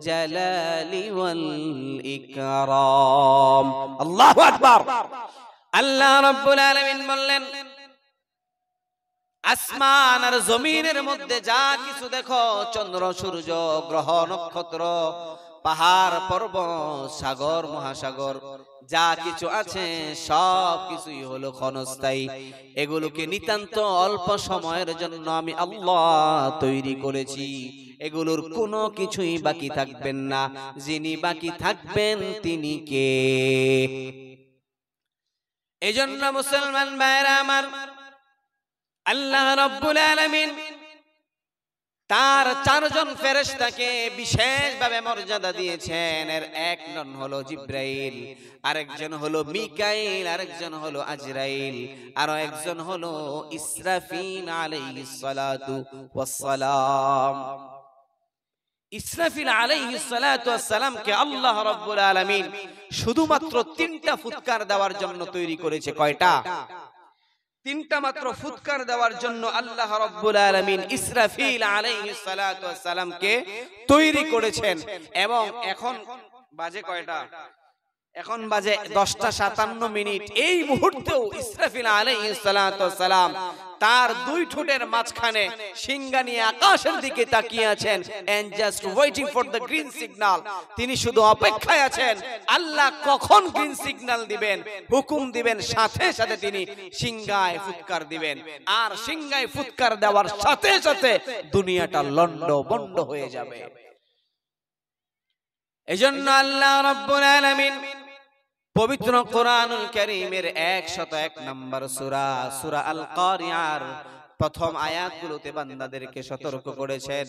জালালি ওয়াল ইকরাম। আল্লাহু আকবার। আল্লাহ রাব্বুল আলামিন বললেন, আসমান আর জমিনের মধ্যে যা কিছু দেখো, চন্দ্র সূর্য গ্রহ নক্ষত্র পাহাড় পর্বত সাগর মহাসাগর যা কিছু আছে সব কিছুই হলো ক্ষণস্থায়ী। এগুলোকে নিতান্ত অল্প সময়ের জন্য আমি আল্লাহ তৈরি করেছি। এগুলোর কোনো কিছুই বাকি থাকবেন না। যিনি বাকি থাকবেন তিনি কে? এজন্য মুসলমান ভাইরা আমার, আল্লাহ রাব্বুল আলামিন তার চারজন ফেরেশতাকে বিশেষভাবে মর্যাদা দিয়েছেন। এর এক জন হলো জিব্রাইল, আরেকজন হলো মিকাইল, আরেকজন হলো আজরাইল, আর একজন হলো ইসরাফিল আলাইহিস সালাতু ওয়াস সালাম। ইসরাফিল আলাইহিস সালাতু ওয়াস সালামকে আল্লাহ রাব্বুল আলামিন শুধুমাত্র 3টা ফুৎকার দেওয়ার জন্য তৈরি করেছে। কয়টা? 3টা মাত্র ফুৎকার দেওয়ার জন্য আল্লাহ রাব্বুল আলামিন ইসরাফিল আলাইহিস সালাতু ওয়াস সালামকে তৈরি করেছেন। এবং এখন বাজে কয়টা? এখন বাজে 10:57। এই মুহূর্তেও ইসরাফিল আলাইহিস সালাতু ওয়াস সালাম তার দুই ঠোঁটের মাঝখানে শিঙ্গা নিয়ে আকাশের দিকে তাকিয়ে আছেন, and just waiting for the green signal। তিনি শুধু অপেক্ষায় আছেন আল্লাহ কখন গ্রিন সিগন্যাল দিবেন, হুকুম দিবেন, সাথে সাথে তিনি শিঙ্গায় ফুৎকার দিবেন। আর শিঙ্গায় ফুৎকার দেওয়ার সাথে সাথে দুনিয়াটা লন্ডভন্ড হয়ে যাবে। এজন্য আল্লাহ রাব্বুল আলামিন পবিত্র কোরআনুল কারীমের 101 নম্বর সূরা সূরা আল কারিয়ার প্রথম আয়াতগুলোতে বান্দাদেরকে সতর্ক করেছেন,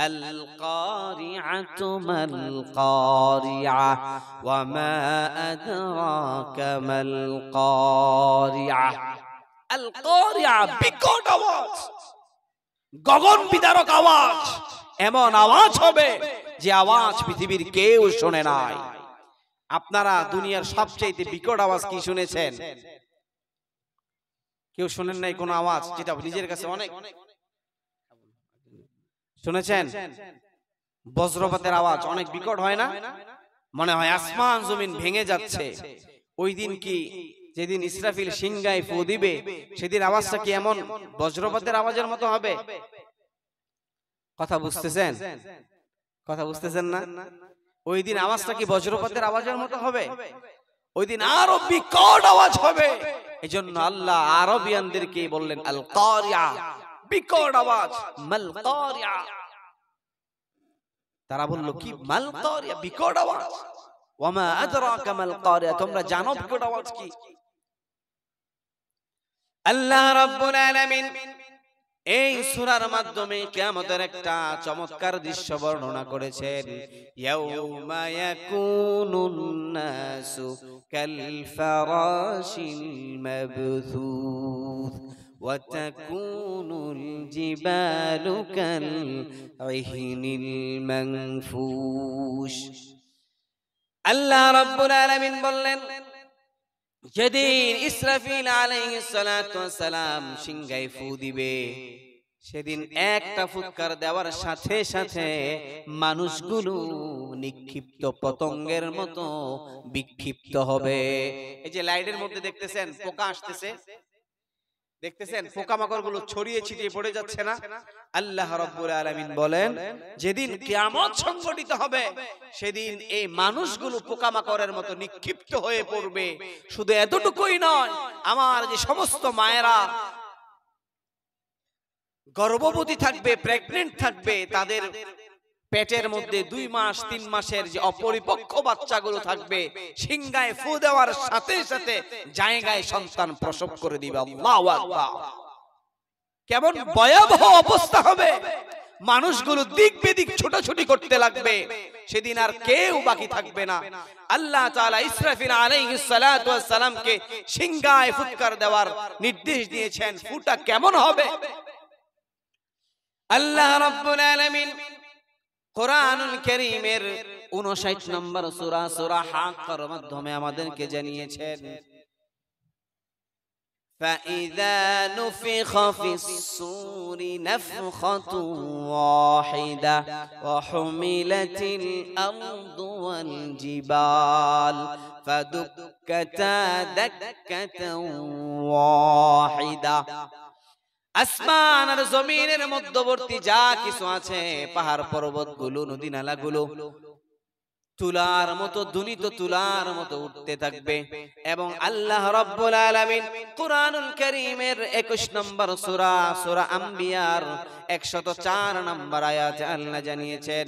আল কারিআতু মাল কারিআ ওয়া মা আদরাকা মাল কারিআ। আল কারিআ বিকট আওয়াজ, গগন বিদারক আওয়াজ, এমন আওয়াজ হবে যে আওয়াজ পৃথিবীর কেউ শোনে নাই। আপনারা দুনিয়ার সবচেয়ে বিকট আওয়াজ কি শুনেছেন? কেউ শুনেন নাই কোন আওয়াজ যেটা নিজের কাছে অনেক শুনেছেন? বজ্রপাতের আওয়াজ অনেক বিকট হয় না? মনে হয় আসমান জমিন ভেঙে যাচ্ছে। ওই দিন কি, যেদিন ইসরাফিল শিঙ্গায় ফু দিবে, সেদিন আওয়াজটা কি এমন বজ্রপাতের আওয়াজের মতো হবে? কথা বুঝতেছেন? কথা বুঝতেছেন না? ওই দিন আওয়াজটা কি বজ্রপাতের আওয়াজের মতো হবে? ওই দিন আরো বিকট আওয়াজ হবে। এজন্য আল্লাহ আরবিয়ানদেরকে বললেন আল কারিয়া, বিকট আওয়াজ, মাল কারিয়া। তারা বলল কি মাল কারিয়া, বিকট আওয়াজ? ওয়া মা আদরাকা মাল কারিয়া, তোমরা জানো বিকট আওয়াজ কি? আল্লাহ রাব্বুল আলামিন এই সূরার মাধ্যমে কিয়ামতের একটা চমৎকার দৃশ্য বর্ণনা করেছেন। ইয়াউমা ইয়াকুনুন নাসু কাল ফারাশিল মাবথুথ ওয়া তাকুনুল জিবালু কাল ইহনিল মানফুশ। আল্লাহ রাব্বুল আলামিন বললেন, যেদিন ইসরাফিল আলাইহিস সালাতু ওয়াস সালাম শিঙ্গায় ফু দিবে, সেদিন একটা ফুৎকার দেওয়ার সাথে সাথে মানুষগুলো নিক্ষিপ্ত পতঙ্গের মতো বিক্ষিপ্ত হবে। এই যে লাইটের মধ্যে দেখতেছেন পোকা আসতেছে, দেখতেছেন পোকামাকড় গুলো ছড়িয়ে ছিটিয়ে পড়ে যাচ্ছে না? আল্লাহ রাব্বুল আলামিন বলেন, যেদিন কিয়ামত সংঘটিত হবে সেদিন এই মানুষগুলো পোকামাকড়ের মতো নিক্ষিপ্ত হয়ে পড়বে। শুধু এতটুকুই নয়, আমার যে সমস্ত মায়েরা গর্ভবতী থাকবে, প্রেগন্যান্ট থাকবে, তাদের পেটের মধ্যে 2 মাস 3 মাসের যে অপরিপক্ক বাচ্চাগুলো থাকবে, শিঙ্গায় ফু দেওয়ার সাথে সাথে জায়গায় সন্তান প্রসব করে দিবে। আল্লাহু আকবার। কেমন ভয়াবহ অবস্থা হবে! মানুষগুলো দিক বিদিক ছোটাছুটি করতে লাগবে, সেদিন আর কেউ বাকি থাকবে না। আল্লাহ তাআলা ইসরাফিল আলাইহিস সালাতু ওয়াস সালামকে শিঙ্গায় ফুৎকার দেওয়ার নির্দেশ দিয়েছেন। ফুটা কেমন হবে? আল্লাহ রাব্বুল আলামিন কোরআনুল কারীমের 59 নম্বর সূরা সূরা হাক্কার মাধ্যমে আমাদেরকে জানিয়েছেন, فإذا نفخ في الصور نفخة واحدة وحملت الأرض والجبال فدكتا دكة واحدة আসমান আর জমিনের মধ্যবর্তী যা কিছু আছে, পাহাড় পর্বতগুলো, নদী নালাগুলো তুলার মতো, দুনিত তুলার মতো উঠতে থাকবে। এবং আল্লাহ রাব্বুল আলামিন কুরআনুল কারীমের 21 নম্বর সূরা, সূরা আম্বিয়ার 104 নম্বর আয়াতে আল্লাহ জানিয়েছেন,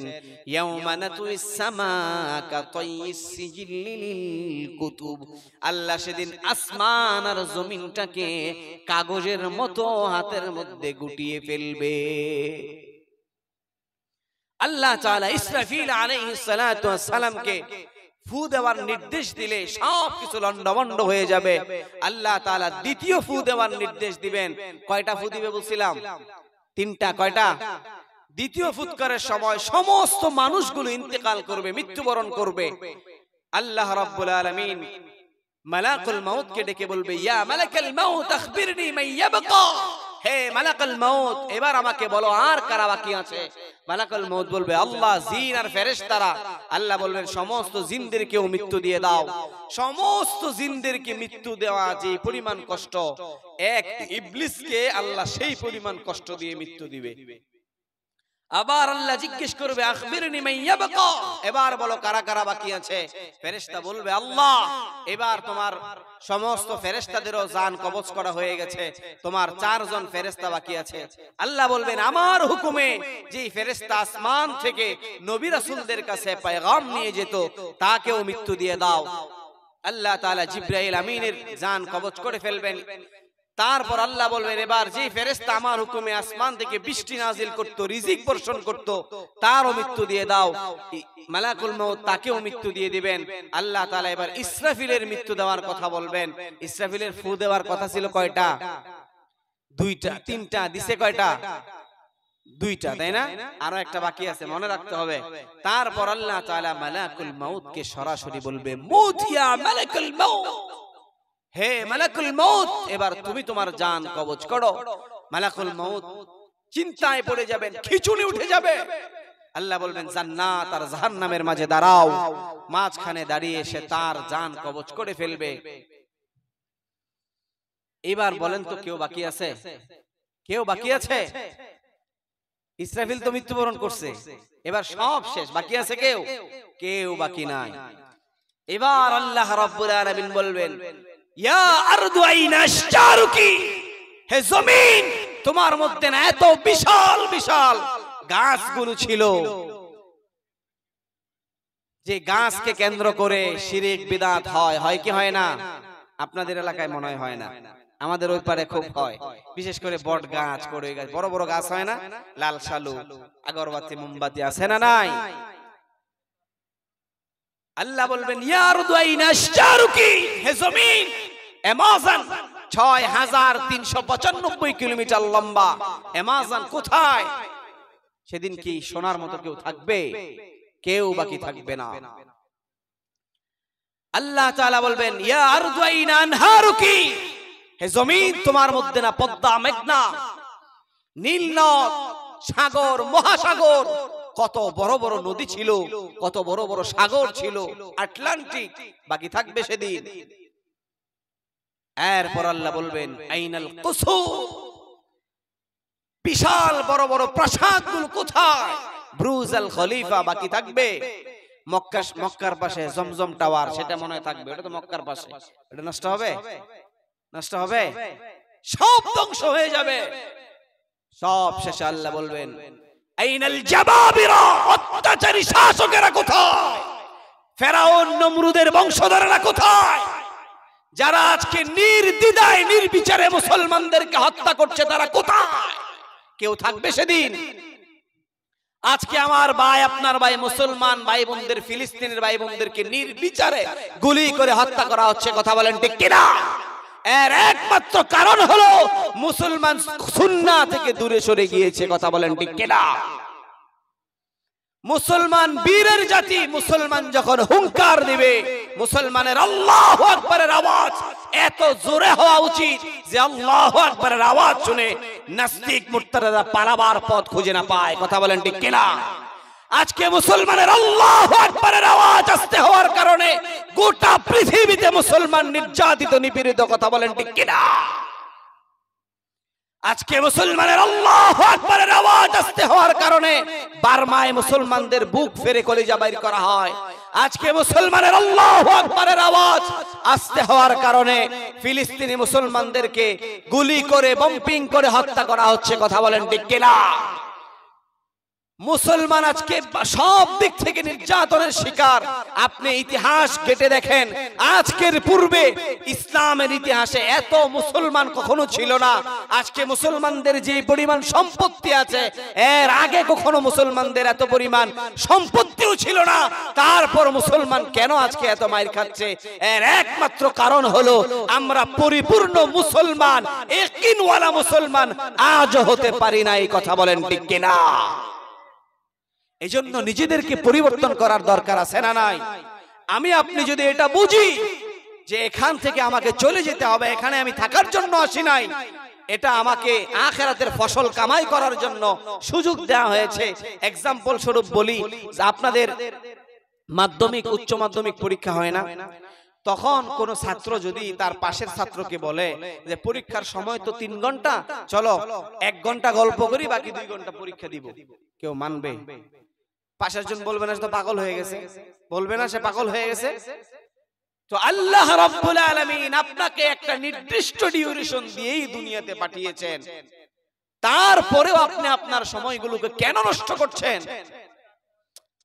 ইয়াউমা নাতুইস সামাআ কাতাইয়িস সিজিল্লি লিল কুতুব। আল্লাহ সেদিন আসমান আর জমিনটাকে কাগজের মতো হাতের মধ্যে গুটিয়ে ফেলবে। আল্লাহ তাআলা ইসরাফিল আলাইহিস সালাতু ওয়াস সালামকে ফু দেওয়ার নির্দেশ দিলে সব কিছু লন্ডভন্ড হয়ে যাবে। আল্লাহ তাআলা দ্বিতীয় ফু দেওয়ার নির্দেশ দিবেন। কয়টা ফু দিবে বলছিলাম? তিনটা। কয়টা? দ্বিতীয় ফুৎকারের সময় সমস্ত মানুষগুলো ইন্তেকাল করবে, মৃত্যুবরণ করবে। আল্লাহ রাব্বুল আলামিন মালাকুল মাউতকে ডেকে বলবে, ইয়া মালাকাল মাউত আখবিরনি মান ইয়াবকা। হে মালাকুল মাউত, এবার আমাকে বলো আর কারা বাকি আছে। মালাকুল মাউত বলবে, আল্লাহ, জিন আর ফেরেশতারা। আল্লাহ বলবেন, সমস্ত জিনদেরকেও মৃত্যু দিয়ে দাও। সমস্ত জিনদেরকে মৃত্যু দেওয়া যে পরিমাণ কষ্ট, এক ইবলিসকে আল্লাহ সেই পরিমাণ কষ্ট দিয়ে মৃত্যু দিবে। আবার আল্লাহ জিজ্ঞেস করবে, আখবিরনি মান ইয়াবকা, এবার বলো কারা কারা বাকি আছে। ফেরেশতা বলবে, আল্লাহ, এবার তোমার সমস্ত ফেরেশতাদেরও জান কবজ করা হয়ে গেছে, তোমার 4 জন ফেরেশতা বাকি আছে। আল্লাহ বলবেন, আমার হুকুমে যেই ফেরেশতা আসমান থেকে নবী রাসূলদের কাছে পয়গাম নিয়ে যেত, তাকেও মৃত্যু দিয়ে দাও। আল্লাহ তাআলা জিবরাইল আমিনের জান কবজ করে ফেলবেন। তারপর আল্লাহ বলবেন, এবার যে ফেরেশতা আমার হুকুমে আসমান থেকে বৃষ্টি নাজিল করত, রিজিক বর্ষণ করত, তারও মৃত্যু দিয়ে দাও। মালাকুল মাউত তাকেও মৃত্যু দিয়ে দিবেন। আল্লাহ তাআলা এবার ইসরাফিলের মৃত্যু দেওয়ার কথা বলবেন। ইসরাফিলের ফু দেওয়ার কথা ছিল কয়টা? 2টা। 3টা দিছে কয়টা? 2টা, তাই না? আরো একটা বাকি আছে, মনে রাখতে হবে। তারপর আল্লাহ তাআলা মালাকুল মাউতকে সরাসরি বলবে, মুত ইয়া মালাকুল মাউত, হে মালাকুল মাউত, এবার তুমি তোমার জান কবজ করো। মালাকুল মাউত চিন্তায় পড়ে যাবেন, খিচুনি উঠে যাবে। আল্লাহ বলবেন, জান্নাত আর জাহান্নামের মাঝে দাঁড়াও। মাঝখানে দাঁড়িয়ে সে তার জান কবজ করে ফেলবে। এবার বলেন তো, কেউ বাকি আছে? কেউ বাকি আছে? ইসরাফিল তো মৃত্যুবরণ করছে, এবার সব শেষ। বাকি আছে কেউ? কেউ বাকি নাই। এবার আল্লাহ রাব্বুল আলামিন বলবেন, ইয়া আরদু আইনা আশজারুকি, হে জমিন, তোমার মধ্যে না এত বিশাল বিশাল গাছগুলো ছিল, যে গাছকে কেন্দ্র করে শিরক বিদআত হয় কি হয় না? আপনাদের এলাকায় মনে হয় না, আমাদের ওই পারে খুব হয়। বিশেষ করে বট গাছ, কড়ই গাছ, বড় বড় গাছ হয় না? লাল শালু, আগরবাতি, মোমবাতি আছে না নাই? আল্লাহ বলবেন, ইয়া আরদু আইনা আশজারুকি, হে জমিন, অ্যামাজন 6395 কিলোমিটার লম্বা অ্যামাজন কোথায়? সেদিন কি সোনার মতো কেউ থাকবে? কেউ বাকি থাকবে না। আল্লাহ তাআলা বলবেন, ইয়া আরদু আইনা আনহারুকি, হে জমিন, তোমার মধ্যে না পদ্মা, মেঘনা, নীল নদ, সাগর, মহাসাগর, কত বড় বড় নদী ছিল, কত বড় বড় সাগর ছিল, আটলান্টিক, বাকি থাকবে সেদিন। এরপর আল্লাহ বলবেন, আইনাল কুসুর, বিশাল বড় বড় প্রাসাদগুলো কোথায়? বুরুজ আল খলিফা বাকি থাকবে। মক্কার পাশে জমজম টাওয়ার, সেটা মনে থাকবে, ওটা তো মক্কার পাশে, এটা নষ্ট হবে? নষ্ট হবে? সব ধ্বংস হয়ে যাবে। সব শেষে আল্লাহ বলবেন, আইনাল জাবাবিরা, অত্যাচারী শাসকেরা কোথায়? ফেরাউন নমরুদের বংশধরেরা কোথায়? যারা আজকে নির্দ্বিধায় নির্বিচারে মুসলমানদেরকে হত্যা করছে, তারা কোথায়? কেউ থাকবে সেদিন? আজকে আমার ভাই, আপনার ভাই, মুসলমান ভাই বোনদের, ফিলিস্তিনের ভাই বোনদেরকে নির্বিচারে গুলি করে হত্যা করা হচ্ছে, কথা বলেন ঠিক কিনা? এর একমাত্র কারণ হলো মুসলমান সুন্নাহ থেকে দূরে সরে গিয়েছে, কথা বলেন ঠিক কিনা? মুসলমান বীরের জাতি, মুসলমান যখন হুঙ্কার দিবে, মুসলমানের আল্লাহু আকবারের আওয়াজ এত জোরে হওয়া উচিত যে আল্লাহু আকবারের আওয়াজ শুনে নাস্তিক মুরতাদরা পালাবার পথ খুঁজে না পায়। কথা বলেন ঠিক কিনা? আজকে মুসলমানের আল্লাহু আকবারের আওয়াজ আস্তে হওয়ার কারণে গোটা পৃথিবীতে মুসলমান নির্যাতিত নিপীড়িত। কথা বলেন ঠিক কিনা? আজকে মুসলমানের আল্লাহু আকবারের আওয়াজ আস্তে হওয়ার কারণে বার্মায় মুসলমানদের বুক ফেরে কলিজা বাইর করা হয়। আজকে মুসলমানের আল্লাহু আকবারের আওয়াজ আস্তে হওয়ার কারণে ফিলিস্তিনি মুসলমানদেরকে গুলি করে বম্পিং করে হত্যা করা হচ্ছে। কথা বলেন ঠিক কিনা? মুসলমান আজকে সব দিক থেকে নির্যাতনের শিকার। আপনি ইতিহাস ঘেটে দেখেন, আজকের পূর্বে ইসলামের ইতিহাসে এত মুসলমান কখনো ছিল না। আজকে মুসলমানদের যে পরিমাণ সম্পত্তি আছে, এর আগে কখনো মুসলমানদের এত পরিমাণ সম্পত্তিও ছিল না। তারপর মুসলমান কেন আজকে এত মাইর খাচ্ছে? এর একমাত্র কারণ হলো আমরা পরিপূর্ণ মুসলমান, ইয়াকিনওয়ালা মুসলমান আজও হতে পারি না। এই কথা বলেন ঠিক কিনা? এজন্য নিজেদেরকে পরিবর্তন করার দরকার আছে না নাই? আমি আপনি যদি এটা বুঝি যে এখান থেকে আমাকে চলে যেতে হবে, এখানে আমি থাকার জন্য আসি নাই, এটা আমাকে আখিরাতের ফসল কামাই করার জন্য সুযোগ দেওয়া হয়েছে। এক্সাম্পল স্বরূপ বলি, আপনাদের মাধ্যমিক উচ্চ মাধ্যমিক পরীক্ষা হয় না, তখন কোন ছাত্র যদি তার পাশের ছাত্রকে বলে যে পরীক্ষার সময় তো 3 ঘন্টা, চলো 1 ঘন্টা গল্প করি, বাকি 2 ঘন্টা পরীক্ষা দিব, কেউ মানবে? পাশের জন বলবে না সে তো পাগল হয়ে গেছে, বলবে না সে পাগল হয়ে গেছে? তো আল্লাহ রাব্বুল আলামিন আপনাকে একটা নির্দিষ্ট ডিউরেশন দিয়েই দুনিয়াতে পাঠিয়েছেন, তারপরেও আপনি আপনার সময়গুলোকে কেন নষ্ট করছেন?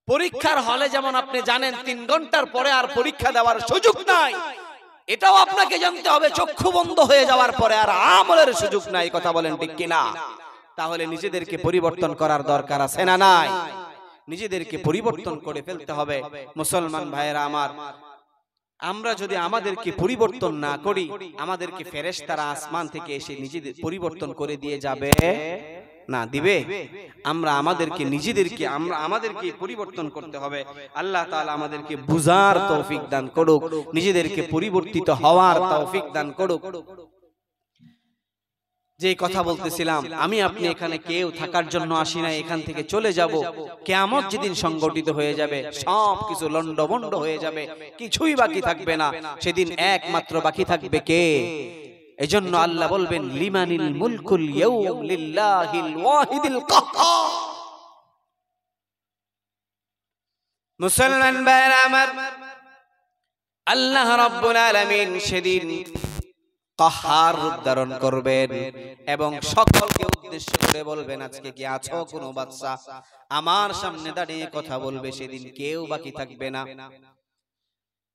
পরীক্ষার হলে যেমন আপনি জানেন 3 ঘন্টার পরে আর পরীক্ষা দেওয়ার সুযোগ নাই, এটাও আপনাকে জানতে হবে চক্ষু বন্ধ হয়ে যাওয়ার পরে আর আমলের সুযোগ নাই। কথা বলেন ঠিক কিনা? তাহলে নিজেদেরকে পরিবর্তন করার দরকার আছে না নাই? নিজেদেরকে পরিবর্তন করে ফেলতে হবে। মুসলমান ভাইয়েরা আমার, আমরা যদি আমাদেরকে পরিবর্তন না করি, আমাদেরকে ফেরেশতারা আসমান থেকে এসে নিজেদের পরিবর্তন করে দিয়ে যাবে না? দিবে? আমরা আমাদেরকে পরিবর্তন করতে হবে। আল্লাহ তাআলা আমাদেরকে বুঝার তৌফিক দান করুক, নিজেদেরকে পরিবর্তিত হওয়ার তৌফিক দান করুক। যে কথা বলতেছিলাম, আমি আপনি এখানে কেউ থাকার জন্য আসি না, এখান থেকে চলে যাব। কিয়ামত যেদিন সংগঠিত হয়ে যাবে, সবকিছু লন্ডভন্ড হয়ে যাবে, কিছুই বাকি থাকবে না। সেদিন একমাত্র বাকি থাকবে কে? এজন্য আল্লাহ বলবেন লিমানিল মুলকুল ইয়াউম লিল্লাহিল ওয়াহিদিল কাহ্হার। মুসলমান ভাইরা আমার, আল্লাহ রাব্বুল আলামিন সেদিন কাহ্হার রূপ ধারণ করবেন এবং সকলকে উদ্দেশ্য করে বলবেন, আজকে কি আছো কোনো বাদশা আমার সামনে দাঁড়িয়ে কথা বলবে? সেদিন কেউ বাকি থাকবে না।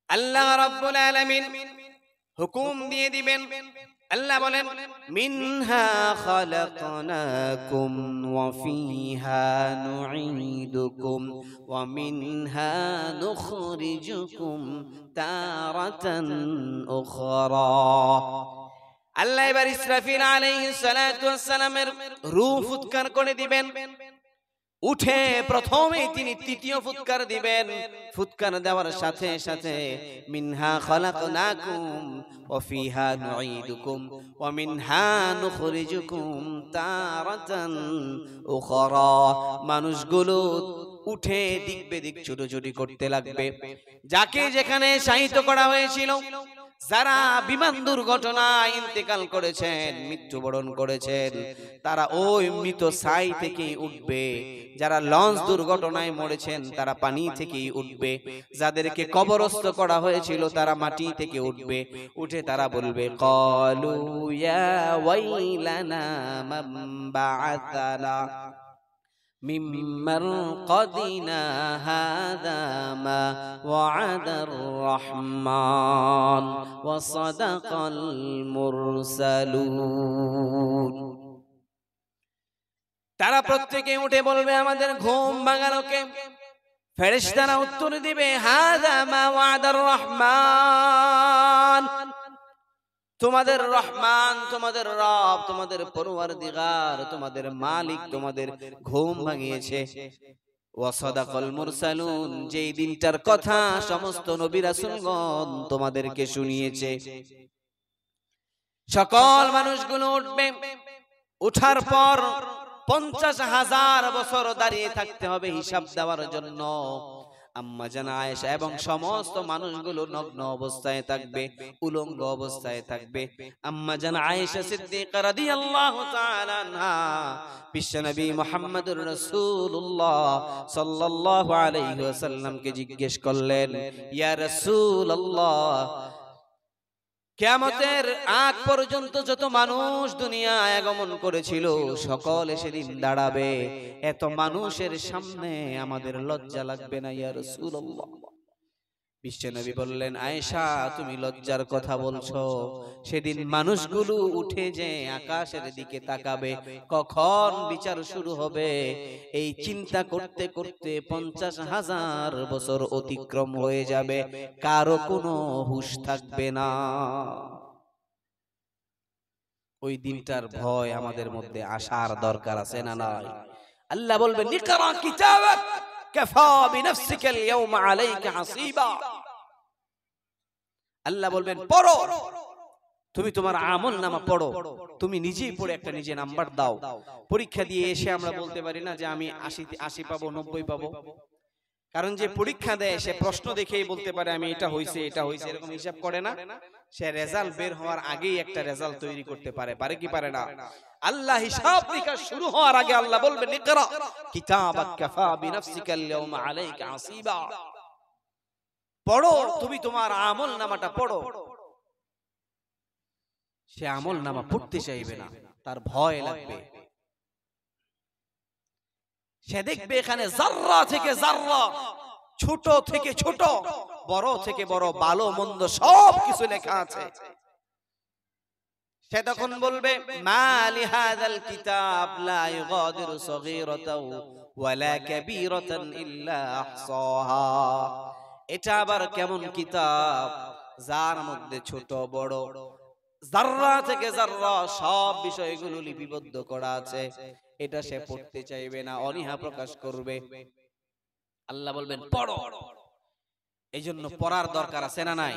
আল্লাহ রাব্বুল আলামিন হুকুম দিয়ে দিবেন। আল্লাহ বলেন, মিনহা খালাকনাকুম ওয়া ফিহা নুঈদুকুম ওয়া মিনহা নুখরিজুকুম তারাতান উখরা। আল্লাহ এবার ইসরাফিল আলাইহিস সালাতু ওয়াস সালামের রূহ ফুৎকার করে দিবেন। উঠে প্রথমেই তিনি তৃতীয় ফুৎকার দিবেন। ফুৎকার দেওয়ার সাথে সাথে মিনহা খালাকনাকুম ওয়া ফিহা নুঈদুকুম ওয়া মিনহা নুখরিজুকুম তারাতান উখরা। মানুষগুলো উঠে দিক বেদিক ছুটোছুটি করতে লাগবে। যাকে যেখানে শায়িত করা হয়েছিল, যারা বিমান দুর্ঘটনায় ইন্তেকাল করেছেন, মৃত্যুবরণ করেছেন, তারা ওই মৃত ছাই থেকেই উঠবে। যারা লঞ্চ দুর্ঘটনায় মরেছেন তারা পানি থেকেই উঠবে। যাদেরকে কবরস্থ করা হয়েছিল তারা মাটি থেকে উঠবে। উঠে তারা বলবে, ক্বালু ইয়া ওয়াইলানা মান বা'আথানা মিন মারকাদিনা হাযা মা ওয়া'আদার রাহমান ওয়া সাদাকাল মুরসালুন। তারা প্রত্যেকে উঠে বলবে, আমাদের ঘুম ভাঙানো কে? ফেরেশতারা উত্তর দিবে, হাযা মা ওয়া'আদার রাহমান, তোমাদের রহমান, তোমাদের রব, তোমাদের পরওয়ারদিগার, তোমাদের মালিক তোমাদের ঘুম ভাঙিয়েছে। ওয়া সাদাকাল মুরসালুন, যেই দিনটার কথা সমস্ত নবী রাসূলগণ তোমাদেরকে শুনিয়েছে। সকল মানুষগুলো উঠবে, উঠার পর 50,000 বছর দাঁড়িয়ে থাকতে হবে হিসাব দেওয়ার জন্য। আম্মা জান আয়েশা এবং সমস্ত মানুষগুলো নগ্ন অবস্থায় থাকবে, উলঙ্গ অবস্থায় থাকবে। আম্মা জান আয়েশা সিদ্দিকা রাদিয়াল্লাহু তাআলা আনহা বিশ্বনবী মুহাম্মদুর রাসূলুল্লাহ সাল্লাল্লাহু আলাইহি ওয়াসাল্লামকে জিজ্ঞেস করলেন, ইয়া রাসূলুল্লাহ, কিয়ামতের আগ পর্যন্ত যত মানুষ দুনিয়ায় আগমন করেছিল সকলে সেদিন দাঁড়াবে, এত মানুষের সামনে আমাদের লজ্জা লাগবে না ইয়া রাসূলুল্লাহ? বিশ্বনবী বললেন, আয়েশা তুমি লজ্জার কথা বলছো, সেদিন মানুষগুলো উঠে যে আকাশের দিকে তাকাবে, কখন বিচার শুরু হবে এই চিন্তা করতে করতে 50,000 বছর অতিক্রম হয়ে যাবে, কারো কোনো হুঁশ থাকবে না। ওই দিনটার ভয় আমাদের মধ্যে আসার দরকার আছে না নাই? আল্লাহ বলবেন, ইকরা কিতাবাক কাফা বিনাফসিকাল ইয়াওমা আলাইকা হাসিবা। আল্লাহ বলবেন, পড়ো, তুমি তোমার আমলনামা পড়ো, তুমি নিজেই পড়ে একটা নিজে নাম্বার দাও। পরীক্ষা দিয়ে এসে আমরা বলতে পারি না যে আমি 80 পাবো, 90 পাবো। কারণ যে পরীক্ষা দেয় সে প্রশ্ন দেখেই বলতে পারে আমি এটা হইছে, এটা হইছে, এরকম হিসাব করে না। সে রেজাল্ট বের হওয়ার আগেই একটা রেজাল্ট তৈরি করতে পারে, পারে কি পারে না? আল্লাহ হিসাব নিকাশ শুরু হওয়ার আগে আল্লাহ বলবেন, ইকরা কিতাবাক কাফা বিনাফসিকাল ইয়াওমা আলাইকা হাসিবা। পড়ো, তুমি তোমার আমলনামাটা পড়ো। সে আমলনামা পড়তে চাইবে না, তার ভয় লাগবে। সে দেখবে এখানে যাররা থেকে যাররা, ছোট থেকে ছোট, বড় থেকে বড়, ভালো মন্দ সব কিছু লেখা আছে। সে তখন বলবে, মা লিহাযাল কিতাব লা ইগাদিরু সগীরাতাও ওয়ালা কাবীরাতান ইল্লা আহসাহা। এটা আবার কেমন কিতাব যার মধ্যে ছোট বড়, যাররা থেকে যাররা সব বিষয়গুলো লিপিবদ্ধ করা আছে। এটা সে পড়তে চাইবে না, অনীহা প্রকাশ করবে। আল্লাহ বলবেন, পড়ো। এইজন্য পড়ার দরকার আছে না নাই?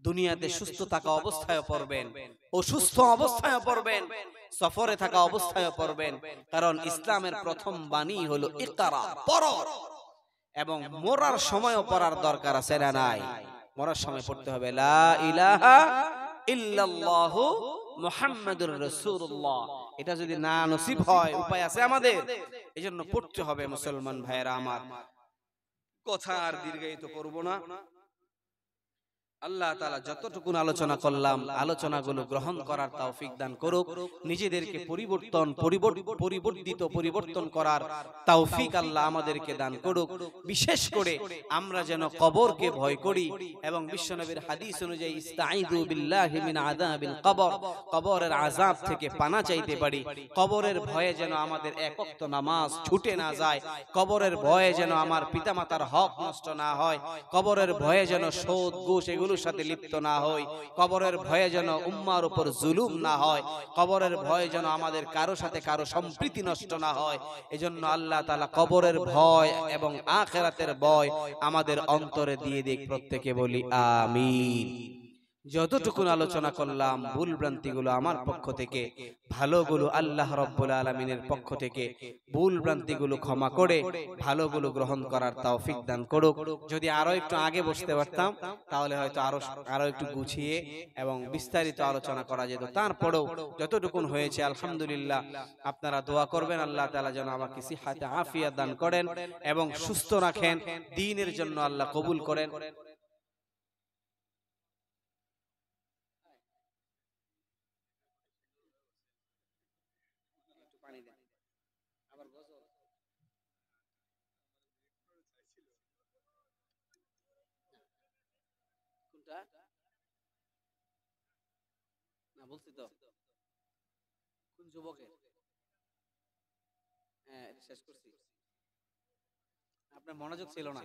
দুনিয়াতে সুস্থ থাকা অবস্থায় পড়বেন, অসুস্থ অবস্থায় পড়বেন, সফরে থাকা অবস্থায় পড়বেন। কারণ ইসলামের প্রথম বাণী হলো ইকরা, পড়ো। এবং মরার সময়ও পড়ার দরকার আছে না নাই? মরার সময় পড়তে হবে লা ইলাহা ইল্লাল্লাহু মুহাম্মাদুর রাসূলুল্লাহ। এটা যদি না নসিব হয়, উপায় আছে আমাদের? এজন্য পড়তে হবে মুসলমান ভাইয়েরা আমার। কথা আর দীর্ঘায়িত করব না। আল্লাহ তাআলা যতটুকু আলোচনা করলাম, আলোচনাগুলো গ্রহণ করার তৌফিক দান করুক। নিজেদেরকে পরিবর্তন করার তৌফিক আল্লাহ আমাদেরকে দান করুক। বিশেষ করে আমরা যেন কবরকে ভয় করি এবং বিশ্বনবীর হাদিস অনুযায়ী ইস্তাঈযু বিল্লাহি মিন আযাবিল কবর, কবরের আযাব থেকে পানা চাইতে পারি। কবরের ভয়ে যেন আমাদের এক ওয়াক্ত নামাজ ছুটে না যায়, কবরের ভয়ে যেন আমার পিতামাতার হক নষ্ট না হয়, কবরের ভয়ে যেন সুদ ঘুষ এগুলোর সাথে লিপ্ত না হই, কবরের ভয়ে যেন উম্মার উপর জুলুম না হয়, কবরের ভয়ে যেন আমাদের কারো সাথে কারো সম্প্রীতি নষ্ট না হয়। এজন্য আল্লাহ তাআলা কবরের ভয় এবং আখিরাতের ভয় আমাদের অন্তরে দিয়ে দিক। প্রত্যেকে বলি আমিন। যতটুকু আলোচনা করলাম ভুল ভ্রান্তিগুলো আমার পক্ষ থেকে, ভালোগুলো আল্লাহ রাব্বুল আলামিনের পক্ষ থেকে। ভুল ভ্রান্তিগুলো ক্ষমা করে ভালোগুলো গ্রহণ করার তৌফিক দান করুক। যদি আরো একটু আগে বসতে পারতাম তাহলে হয়তো আরো একটু গুছিয়ে এবং বিস্তারিত আলোচনা করা যেত। তারপরেও যতটুকু হয়েছে আলহামদুলিল্লাহ। আপনারা দোয়া করবেন আল্লাহ তাআলা যেন আমাকে সিহাতে আফিয়াত দান করেন এবং সুস্থ রাখেন, দ্বীনের জন্য আল্লাহ কবুল করেন। না বলছি তো কোন যুবকের, হ্যাঁ শেষ করছি, আপনার মনোযোগ ছিল না।